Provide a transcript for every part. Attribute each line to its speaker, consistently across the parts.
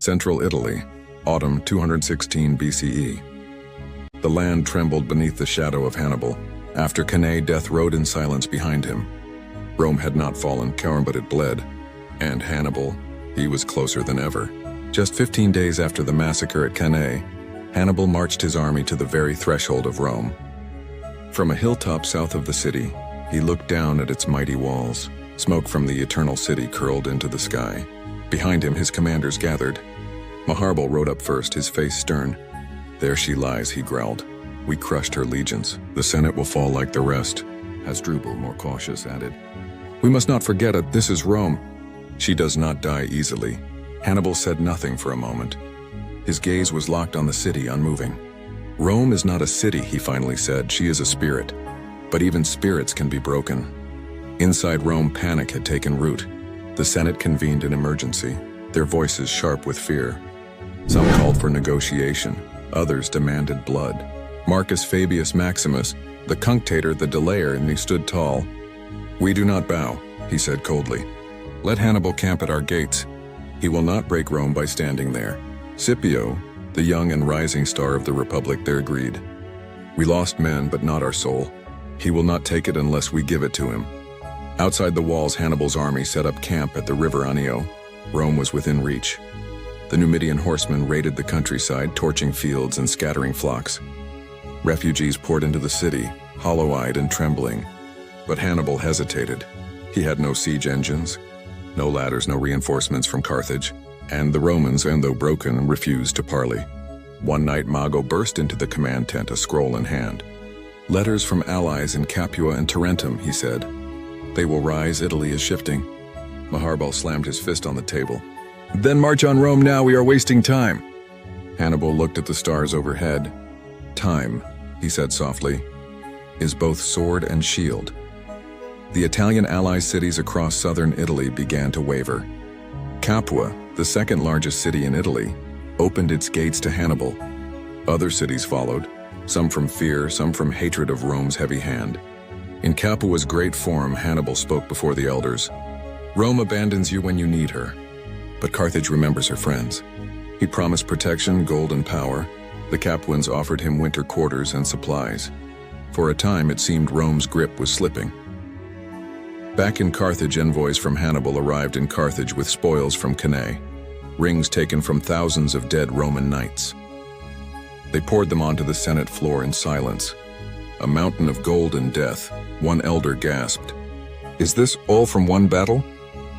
Speaker 1: Central Italy, autumn 216 BCE. The land trembled beneath the shadow of Hannibal. After Cannae, death rode in silence behind him. Rome had not fallen, but it bled. And Hannibal, he was closer than ever. Just 15 days after the massacre at Cannae, Hannibal marched his army to the very threshold of Rome. From a hilltop south of the city, he looked down at its mighty walls. Smoke from the eternal city curled into the sky. Behind him, his commanders gathered. Hannibal rode up first, his face stern. "There she lies," he growled. "We crushed her legions. The Senate will fall like the rest." Hasdrubal, more cautious, added, "We must not forget it. This is Rome. She does not die easily." Hannibal said nothing for a moment. His gaze was locked on the city, unmoving. "Rome is not a city," he finally said. "She is a spirit. But even spirits can be broken." Inside Rome, panic had taken root. The Senate convened an emergency, their voices sharp with fear. Some called for negotiation, others demanded blood. Marcus Fabius Maximus, the cunctator, the delayer, and he stood tall. "We do not bow," he said coldly. "Let Hannibal camp at our gates. He will not break Rome by standing there." Scipio, the young and rising star of the Republic, there agreed. "We lost men, but not our soul. He will not take it unless we give it to him." Outside the walls, Hannibal's army set up camp at the river Anio. Rome was within reach. The Numidian horsemen raided the countryside, torching fields and scattering flocks. Refugees poured into the city, hollow-eyed and trembling. But Hannibal hesitated. He had no siege engines, no ladders, no reinforcements from Carthage, and the Romans, and though broken, refused to parley. One night, Mago burst into the command tent, a scroll in hand. "Letters from allies in Capua and Tarentum," he said. "They will rise, Italy is shifting." Hannibal slammed his fist on the table. "Then march on Rome now, we are wasting time." Hannibal looked at the stars overhead. "Time," he said softly, "is both sword and shield." The Italian ally cities across southern Italy began to waver. Capua, the second largest city in Italy, opened its gates to Hannibal. Other cities followed, some from fear, some from hatred of Rome's heavy hand. In Capua's great forum, Hannibal spoke before the elders. "Rome abandons you when you need her, but Carthage remembers her friends." He promised protection, gold, and power. The Capuans offered him winter quarters and supplies. For a time, it seemed Rome's grip was slipping. Back in Carthage, envoys from Hannibal arrived in Carthage with spoils from Cannae, rings taken from thousands of dead Roman knights. They poured them onto the Senate floor in silence. A mountain of gold and death. One elder gasped, "Is this all from one battle?"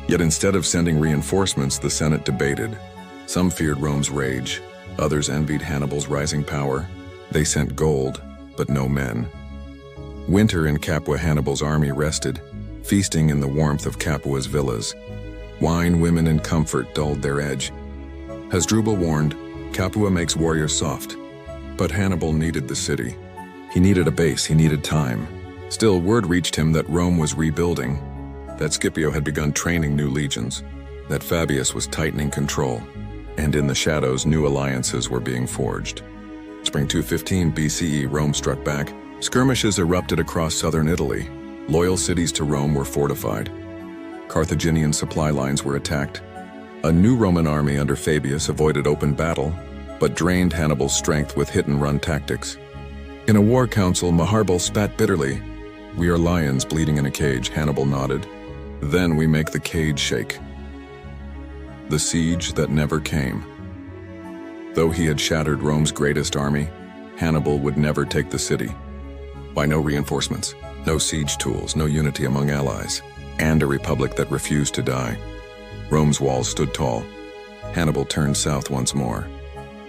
Speaker 1: Yet instead of sending reinforcements, the Senate debated. Some feared Rome's rage. Others envied Hannibal's rising power. They sent gold, but no men. Winter in Capua, Hannibal's army rested, feasting in the warmth of Capua's villas. Wine, women, and comfort dulled their edge. Hasdrubal warned, "Capua makes warriors soft." But Hannibal needed the city. He needed a base, he needed time. Still, word reached him that Rome was rebuilding, that Scipio had begun training new legions, that Fabius was tightening control, and in the shadows, new alliances were being forged. Spring 215 BCE, Rome struck back. Skirmishes erupted across southern Italy. Loyal cities to Rome were fortified. Carthaginian supply lines were attacked. A new Roman army under Fabius avoided open battle, but drained Hannibal's strength with hit-and-run tactics. In a war council, Hannibal spat bitterly. "We are lions bleeding in a cage," Hannibal nodded. "Then we make the cage shake." The siege that never came. Though he had shattered Rome's greatest army, Hannibal would never take the city. Why, no reinforcements, no siege tools, no unity among allies, and a republic that refused to die. Rome's walls stood tall. Hannibal turned south once more.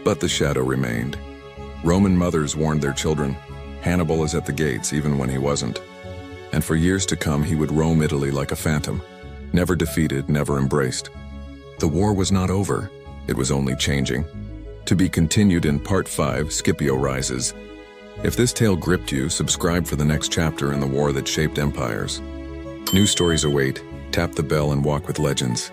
Speaker 1: But the shadow remained. Roman mothers warned their children, "Hannibal is at the gates," even when he wasn't. And for years to come, he would roam Italy like a phantom, never defeated, never embraced. The war was not over. It was only changing. To be continued in Part 5, Scipio Rises. If this tale gripped you, subscribe for the next chapter in the war that shaped empires. New stories await. Tap the bell and walk with legends.